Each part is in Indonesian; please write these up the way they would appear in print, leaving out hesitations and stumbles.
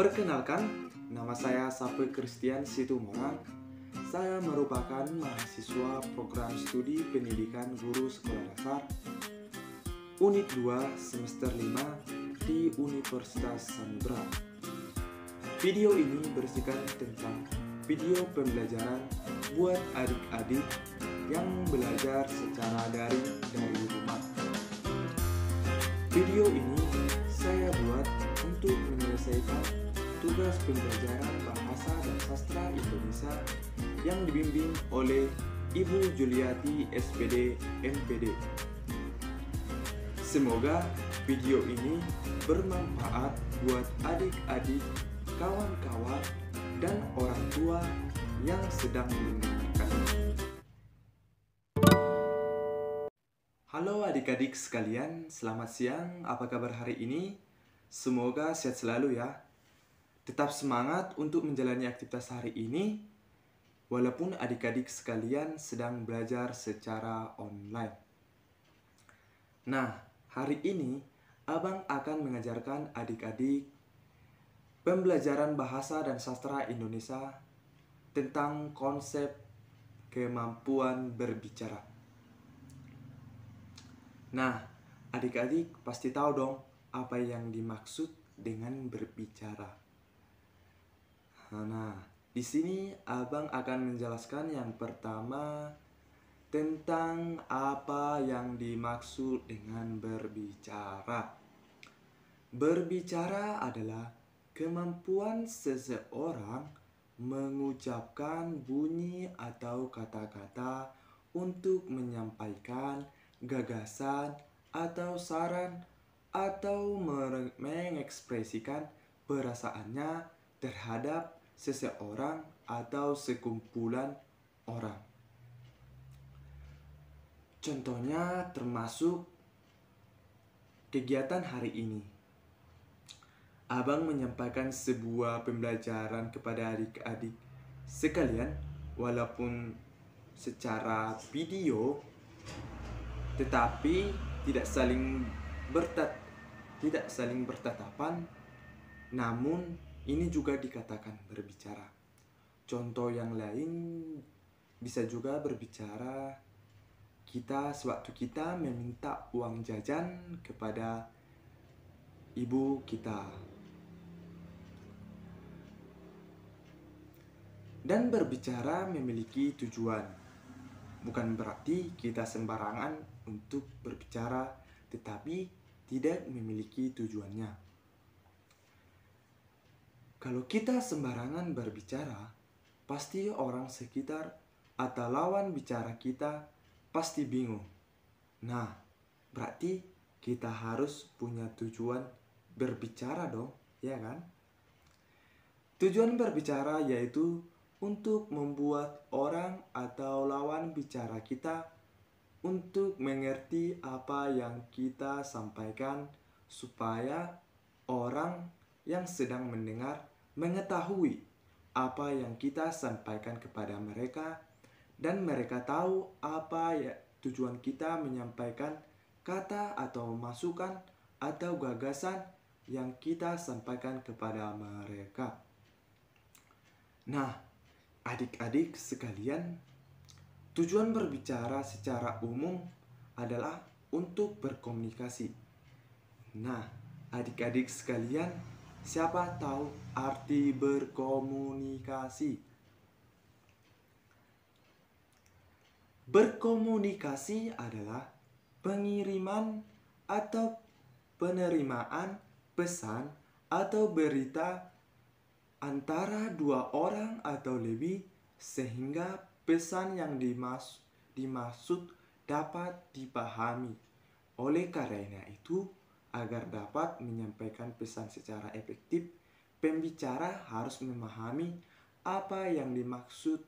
Perkenalkan, nama saya Sape Christian Situmorang. Saya merupakan mahasiswa program studi pendidikan guru sekolah dasar Unit 2 semester 5 di Universitas Samudra. Video ini berisikan tentang video pembelajaran buat adik-adik yang belajar secara daring dari rumah. Video ini saya buat untuk menyelesaikan tugas pembelajaran Bahasa dan Sastra Indonesia yang dibimbing oleh Ibu Juliati SPD MPD. Semoga video ini bermanfaat buat adik-adik, kawan-kawan, dan orang tua yang sedang mendengarkan. Halo adik-adik sekalian, selamat siang. Apa kabar hari ini? Semoga sehat selalu ya. Tetap semangat untuk menjalani aktivitas hari ini, walaupun adik-adik sekalian sedang belajar secara online. Nah, hari ini Abang akan mengajarkan adik-adik pembelajaran Bahasa dan Sastra Indonesia tentang konsep kemampuan berbicara. Nah, adik-adik pasti tahu dong apa yang dimaksud dengan berbicara. Nah, di sini Abang akan menjelaskan yang pertama tentang apa yang dimaksud dengan berbicara. Berbicara adalah kemampuan seseorang mengucapkan bunyi atau kata-kata untuk menyampaikan gagasan atau saran atau mengekspresikan perasaannya terhadap seseorang atau sekumpulan orang. Contohnya termasuk kegiatan hari ini. Abang menyampaikan sebuah pembelajaran kepada adik-adik sekalian walaupun secara video, tetapi tidak saling bertatapan, namun ini juga dikatakan berbicara. Contoh yang lain bisa juga berbicara sewaktu kita meminta uang jajan kepada ibu kita. Dan berbicara memiliki tujuan. Bukan berarti kita sembarangan untuk berbicara, tetapi tidak memiliki tujuannya. Kalau kita sembarangan berbicara, pasti orang sekitar atau lawan bicara kita pasti bingung. Nah, berarti kita harus punya tujuan berbicara dong, ya kan? Tujuan berbicara yaitu untuk membuat orang atau lawan bicara kita untuk mengerti apa yang kita sampaikan supaya orang yang sedang mendengar mengetahui apa yang kita sampaikan kepada mereka dan mereka tahu apa ya tujuan kita menyampaikan kata atau masukan atau gagasan yang kita sampaikan kepada mereka. Nah, adik-adik sekalian, tujuan berbicara secara umum adalah untuk berkomunikasi. Nah, adik-adik sekalian, siapa tahu arti berkomunikasi? Berkomunikasi adalah pengiriman atau penerimaan pesan atau berita antara dua orang atau lebih sehingga pesan yang dimaksud dapat dipahami. Oleh karena itu, agar dapat menyampaikan pesan secara efektif, pembicara harus memahami apa yang dimaksud,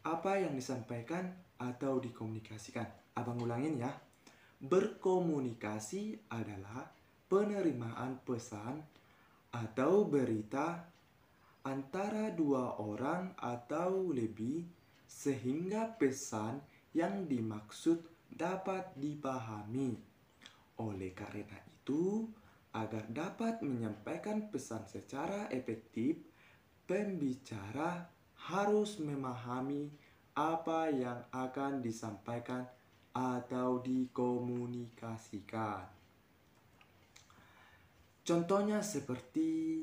apa yang disampaikan atau dikomunikasikan. Abang ulangin ya. Berkomunikasi adalah penerimaan pesan atau berita antara dua orang atau lebih sehingga pesan yang dimaksud dapat dipahami. Oleh karena itu, Agar dapat menyampaikan pesan secara efektif, pembicara harus memahami apa yang akan disampaikan atau dikomunikasikan. Contohnya seperti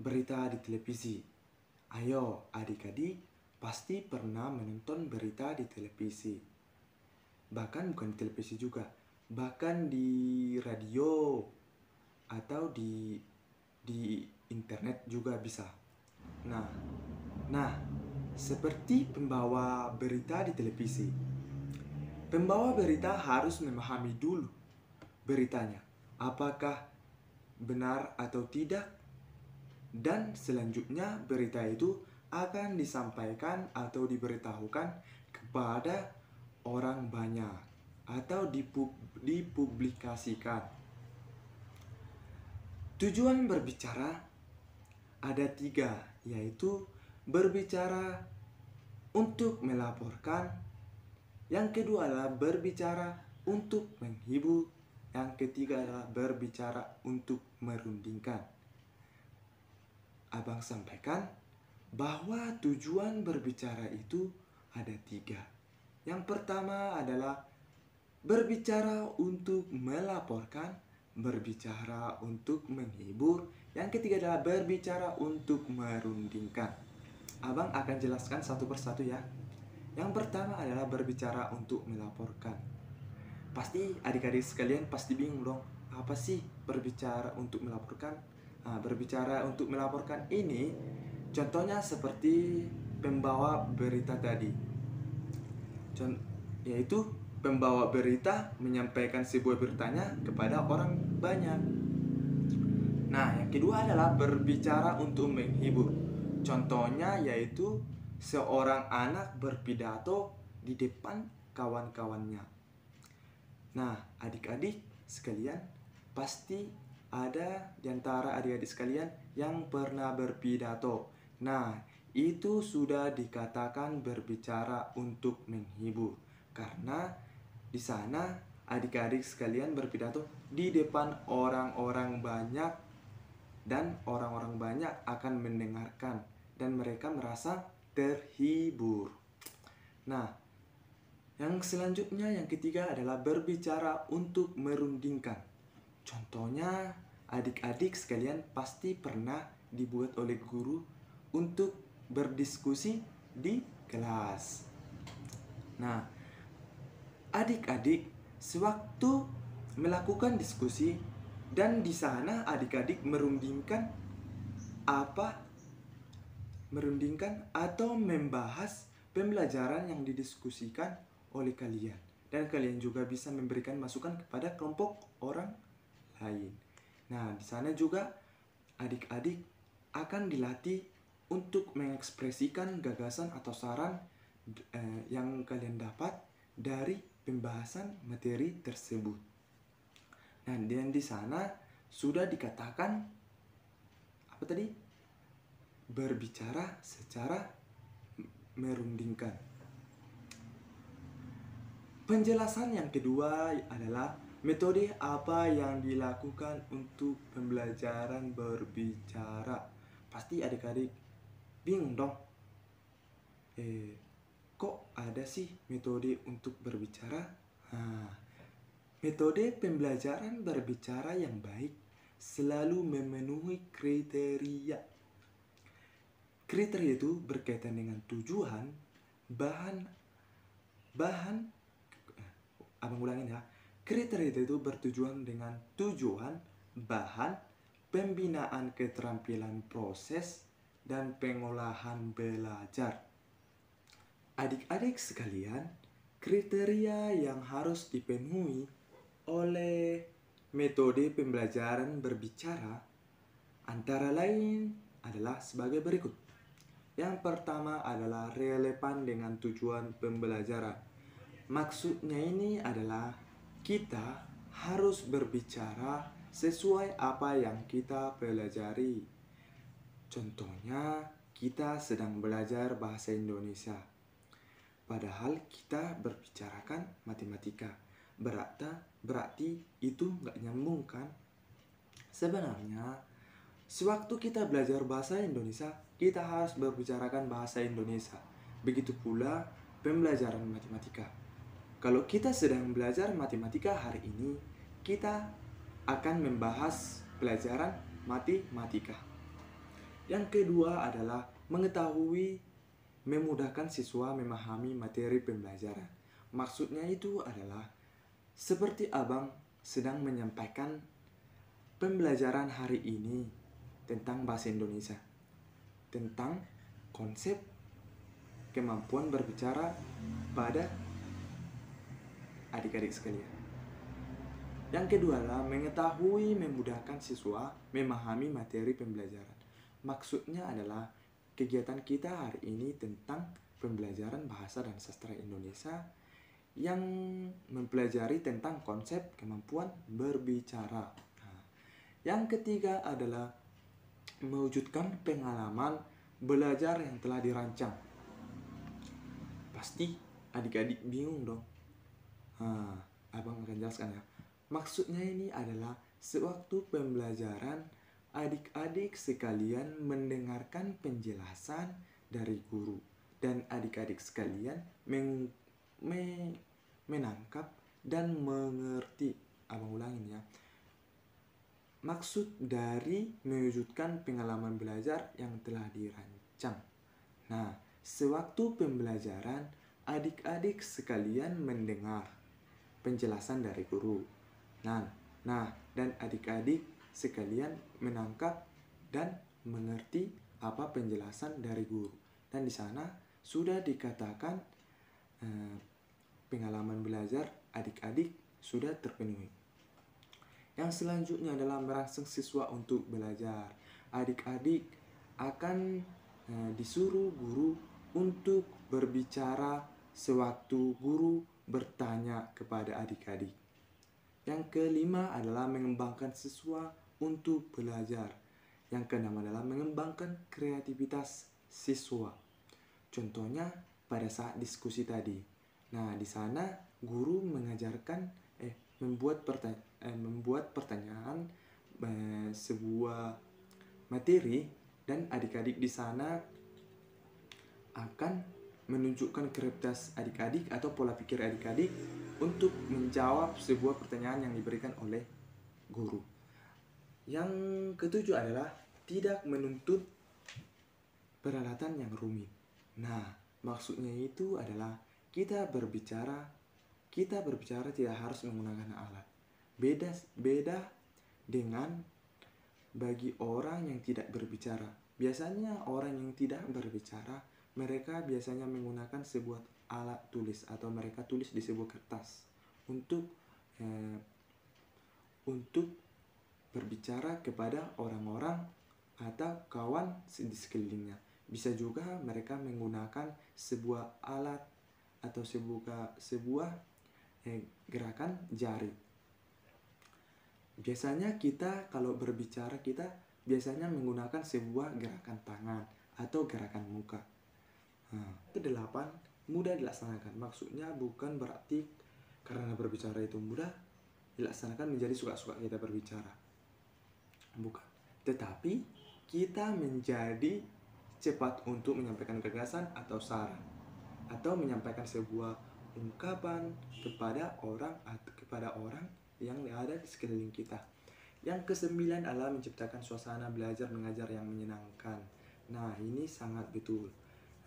berita di televisi. Ayo adik-adik, pasti pernah menonton berita di televisi. Bahkan bukan di televisi juga, bahkan di radio atau di internet juga bisa. Nah, seperti pembawa berita di televisi. Pembawa berita harus memahami dulu beritanya, apakah benar atau tidak, dan selanjutnya berita itu akan disampaikan atau diberitahukan kepada orang banyak atau dipublikasikan. Tujuan berbicara ada 3, yaitu berbicara untuk melaporkan, yang kedua adalah berbicara untuk menghibur, yang ketiga adalah berbicara untuk merundingkan. Abang sampaikan bahwa tujuan berbicara itu ada 3. Yang pertama adalah berbicara untuk melaporkan, berbicara untuk menghibur, yang ketiga adalah berbicara untuk merundingkan. Abang akan jelaskan satu persatu ya. Yang pertama adalah berbicara untuk melaporkan. Pasti adik-adik sekalian pasti bingung dong, apa sih berbicara untuk melaporkan? Berbicara untuk melaporkan ini contohnya seperti pembawa berita tadi. Yaitu pembawa berita menyampaikan sebuah beritanya kepada orang banyak. Nah, yang kedua adalah berbicara untuk menghibur. Contohnya yaitu seorang anak berpidato di depan kawan-kawannya. Nah, adik-adik sekalian, pasti ada di antara adik-adik sekalian yang pernah berpidato. Nah, itu sudah dikatakan berbicara untuk menghibur. Karena di sana adik-adik sekalian berpidato di depan orang-orang banyak, dan orang-orang banyak akan mendengarkan dan mereka merasa terhibur. Nah, yang selanjutnya, yang ketiga adalah berbicara untuk merundingkan. Contohnya, adik-adik sekalian pasti pernah dibuat oleh guru untuk berdiskusi di kelas. Nah, adik-adik sewaktu melakukan diskusi dan di sana adik-adik merundingkan atau membahas pembelajaran yang didiskusikan oleh kalian, dan kalian juga bisa memberikan masukan kepada kelompok orang lain. Nah, di sana juga adik-adik akan dilatih untuk mengekspresikan gagasan atau saran yang kalian dapat dari pembahasan materi tersebut. Nah, dan di sana sudah dikatakan apa tadi? Berbicara secara merundingkan. Penjelasan yang kedua adalah metode apa yang dilakukan untuk pembelajaran berbicara. Pasti adik-adik bingung dong. Kok ada sih metode untuk berbicara? Metode pembelajaran berbicara yang baik selalu memenuhi kriteria. Kriteria itu berkaitan dengan tujuan, abang ulangin ya. Kriteria itu bertujuan dengan tujuan, bahan, pembinaan keterampilan proses, dan pengolahan belajar. Adik-adik sekalian, kriteria yang harus dipenuhi oleh metode pembelajaran berbicara antara lain adalah sebagai berikut. Yang pertama adalah relevan dengan tujuan pembelajaran. Maksudnya ini adalah kita harus berbicara sesuai apa yang kita pelajari. Contohnya, kita sedang belajar bahasa Indonesia, padahal kita berbicarakan matematika. Berarti itu nggak nyambung kan? Sebenarnya, sewaktu kita belajar bahasa Indonesia, kita harus berbicarakan bahasa Indonesia. Begitu pula pembelajaran matematika. Kalau kita sedang belajar matematika hari ini, kita akan membahas pelajaran matematika. Yang kedua adalah mengetahui, memudahkan siswa memahami materi pembelajaran. Maksudnya itu adalah seperti abang sedang menyampaikan pembelajaran hari ini tentang bahasa Indonesia, tentang konsep kemampuan berbicara pada adik-adik sekalian. Yang kedua adalah mengetahui, memudahkan siswa memahami materi pembelajaran. Maksudnya adalah kegiatan kita hari ini tentang pembelajaran bahasa dan sastra Indonesia yang mempelajari tentang konsep kemampuan berbicara. Nah, yang ketiga adalah mewujudkan pengalaman belajar yang telah dirancang. Pasti adik-adik bingung dong. Abang akan jelaskan ya. Maksudnya ini adalah sewaktu pembelajaran, adik-adik sekalian mendengarkan penjelasan dari guru dan adik-adik sekalian menangkap dan mengerti. Abang ulangin ya. Maksud dari mewujudkan pengalaman belajar yang telah dirancang. Nah, sewaktu pembelajaran, adik-adik sekalian mendengar penjelasan dari guru. Nah, dan adik-adik sekalian menangkap dan mengerti apa penjelasan dari guru. Dan di sana sudah dikatakan pengalaman belajar adik-adik sudah terpenuhi. Yang selanjutnya adalah merangsang siswa untuk belajar. Adik-adik akan disuruh guru untuk berbicara sewaktu guru bertanya kepada adik-adik. Yang kelima adalah mengembangkan siswa untuk belajar. Yang keenam adalah mengembangkan kreativitas siswa. Contohnya pada saat diskusi tadi. Nah, di sana guru mengajarkan membuat pertanyaan sebuah materi dan adik-adik di sana akan menunjukkan kreativitas adik-adik atau pola pikir adik-adik untuk menjawab sebuah pertanyaan yang diberikan oleh guru. Yang ketujuh adalah tidak menuntut peralatan yang rumit. Nah, maksudnya itu adalah kita berbicara tidak harus menggunakan alat. Beda dengan bagi orang yang tidak berbicara. Biasanya orang yang tidak berbicara, mereka biasanya menggunakan sebuah alat tulis atau mereka tulis di sebuah kertas untuk berbicara kepada orang-orang atau kawan di sekelilingnya. Bisa juga mereka menggunakan sebuah alat atau sebuah gerakan jari. Biasanya kita kalau berbicara kita biasanya menggunakan sebuah gerakan tangan atau gerakan muka. Kedelapan, mudah dilaksanakan. Maksudnya bukan berarti karena berbicara itu mudah dilaksanakan menjadi suka-suka kita berbicara. Bukan. Tetapi kita menjadi cepat untuk menyampaikan gagasan atau saran atau menyampaikan sebuah ungkapan kepada orang yang ada di sekeliling kita. Yang kesembilan adalah menciptakan suasana belajar mengajar yang menyenangkan. Nah, ini sangat betul.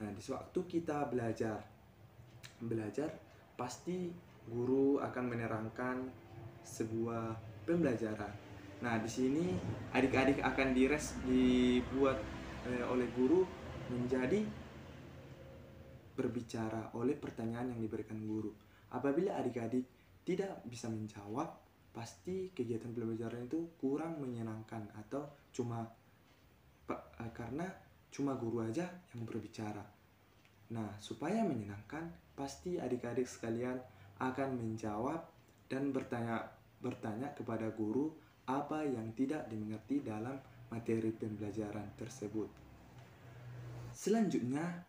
Nah, di waktu kita belajar pasti guru akan menerangkan sebuah pembelajaran. Nah, di sini adik-adik akan dibuat oleh guru menjadi berbicara oleh pertanyaan yang diberikan guru. Apabila adik-adik tidak bisa menjawab, pasti kegiatan pembelajaran itu kurang menyenangkan atau karena cuma guru aja yang berbicara. Nah, supaya menyenangkan, pasti adik-adik sekalian akan menjawab dan bertanya kepada guru apa yang tidak dimengerti dalam materi pembelajaran tersebut. Selanjutnya,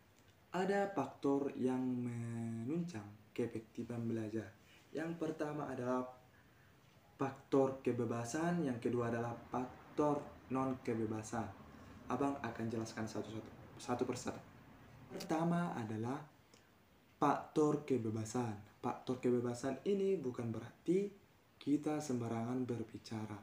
ada faktor yang menunjang keefektifan belajar. Yang pertama adalah faktor kebebasan, yang kedua adalah faktor non kebebasan. Abang akan jelaskan satu persatu. Pertama adalah faktor kebebasan. Faktor kebebasan ini bukan berarti kita sembarangan berbicara,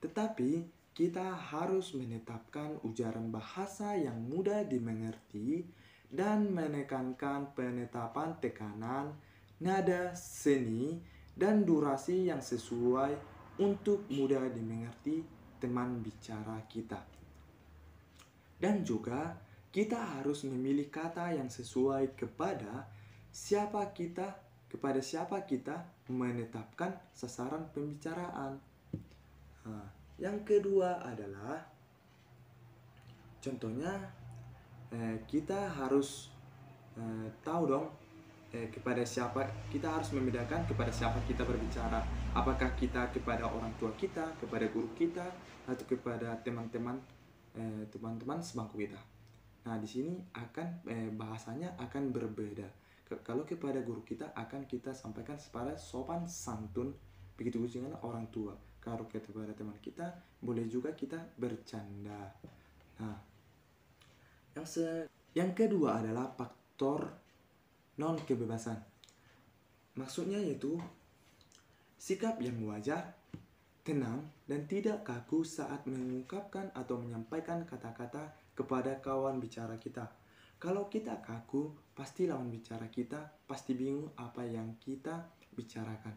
tetapi kita harus menetapkan ujaran bahasa yang mudah dimengerti dan menekankan penetapan tekanan, nada, seni, dan durasi yang sesuai untuk mudah dimengerti teman bicara kita. Dan juga kita harus memilih kata yang sesuai kepada siapa kita menetapkan sasaran pembicaraan. Nah, yang kedua adalah contohnya kita harus tahu dong kepada siapa kita harus membedakan kepada siapa kita berbicara. Apakah kita kepada orang tua kita, kepada guru kita, atau kepada teman-teman sebangku kita. Nah, di sini akan bahasanya akan berbeda. Kalau kepada guru kita akan kita sampaikan secara sopan santun, begitu juga dengan orang tua. Kalau kepada teman kita boleh juga kita bercanda. Nah, yang kedua adalah faktor non kebebasan. Maksudnya yaitu sikap yang wajar, tenang, dan tidak kaku saat mengungkapkan atau menyampaikan kata-kata kepada kawan bicara kita. Kalau kita kaku, pasti lawan bicara kita pasti bingung apa yang kita bicarakan.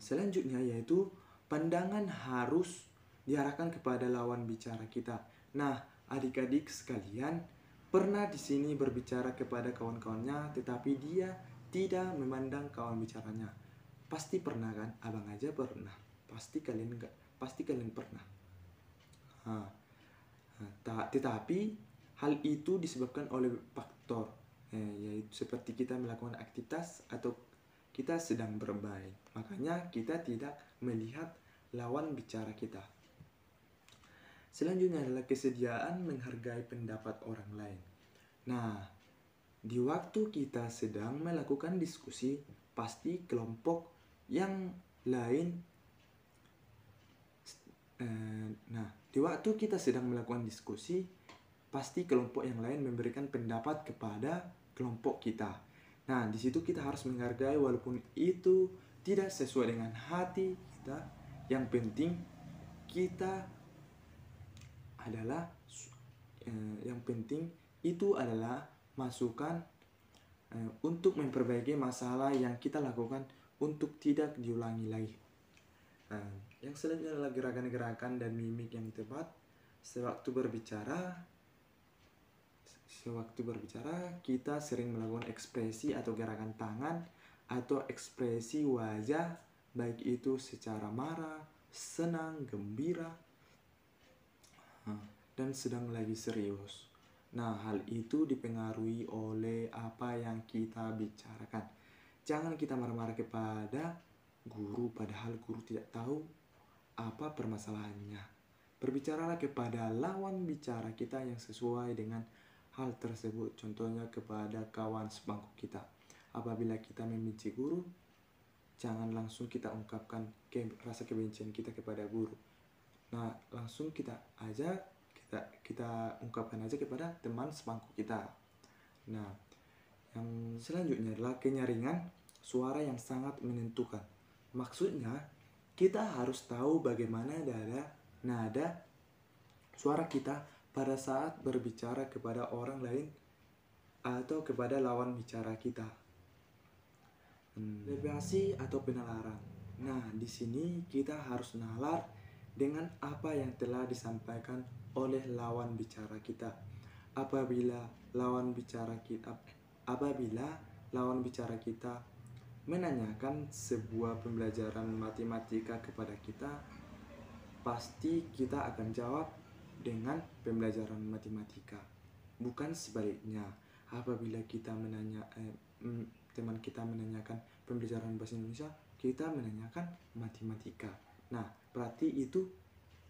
Selanjutnya yaitu pandangan harus diarahkan kepada lawan bicara kita. Nah, adik-adik sekalian, pernah di sini berbicara kepada kawan-kawannya, tetapi dia tidak memandang kawan bicaranya. Pasti pernah kan? Abang aja pernah. Pasti kalian pernah. Tetapi hal itu disebabkan oleh faktor yaitu seperti kita melakukan aktivitas atau kita sedang bermain. Makanya kita tidak melihat lawan bicara kita. Selanjutnya adalah kesediaan menghargai pendapat orang lain. Nah, di waktu kita sedang melakukan diskusi, pasti kelompok yang lain di waktu kita sedang melakukan diskusi, pasti kelompok yang lain memberikan pendapat kepada kelompok kita. Nah, di situ kita harus menghargai walaupun itu tidak sesuai dengan hati kita. Yang penting itu adalah masukan untuk memperbaiki masalah yang kita lakukan untuk tidak diulangi lagi. Yang selanjutnya adalah gerakan-gerakan dan mimik yang tepat. Sewaktu berbicara, kita sering melakukan ekspresi atau gerakan tangan atau ekspresi wajah, baik itu secara marah, senang, gembira, dan sedang lagi serius. Nah, hal itu dipengaruhi oleh apa yang kita bicarakan. Jangan kita marah-marah kepada guru padahal guru tidak tahu apa permasalahannya. Berbicaralah kepada lawan bicara kita yang sesuai dengan hal tersebut. Contohnya kepada kawan sebangku kita. Apabila kita membenci guru, jangan langsung kita ungkapkan rasa kebencian kita kepada guru. Nah, langsung kita ungkapkan aja kepada teman sebangku kita. Nah, yang selanjutnya adalah kenyaringan suara yang sangat menentukan. Maksudnya, kita harus tahu bagaimana nada suara kita pada saat berbicara kepada orang lain atau kepada lawan bicara kita. Levasi atau penalaran. Nah, di sini kita harus nalar dengan apa yang telah disampaikan oleh lawan bicara kita. Apabila lawan bicara kita menanyakan sebuah pembelajaran matematika kepada kita, pasti kita akan jawab dengan pembelajaran matematika. Bukan sebaliknya. Apabila teman kita menanyakan pembelajaran bahasa Indonesia, kita menanyakan matematika. Nah, berarti itu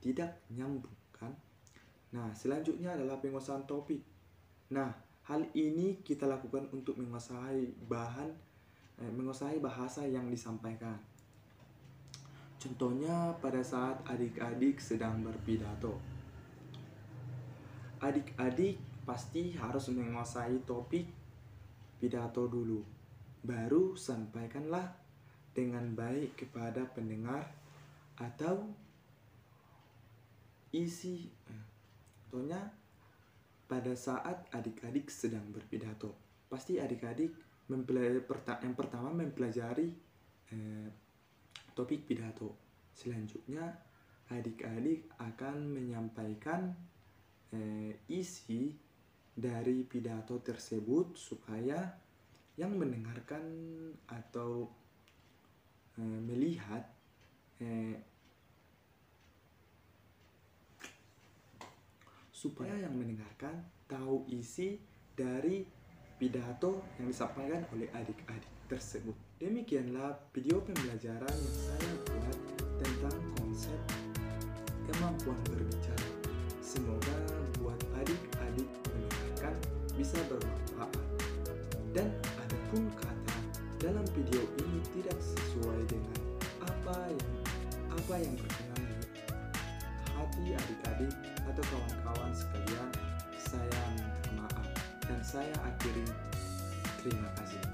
tidak nyambung kan? Nah, selanjutnya adalah penguasaan topik. Nah, hal ini kita lakukan untuk menguasai bahasa yang disampaikan. Contohnya pada saat adik-adik sedang berpidato. Adik-adik pasti harus menguasai topik pidato dulu. Baru sampaikanlah dengan baik kepada pendengar atau isi. Contohnya pada saat adik-adik sedang berpidato, pasti adik-adik yang pertama mempelajari topik pidato. Selanjutnya adik-adik akan menyampaikan isi dari pidato tersebut supaya yang mendengarkan atau melihat supaya yang mendengarkan tahu isi dari pidato yang disampaikan oleh adik-adik tersebut. Demikianlah video pembelajaran yang saya buat tentang konsep kemampuan berbicara. Semoga buat adik-adik mendengarkan bisa bermanfaat. Dan adapun kata dalam video ini tidak sesuai dengan apa yang berkenan di hati adik-adik atau kawan-kawan sekalian, saya minta maaf dan saya akhiri. Terima kasih.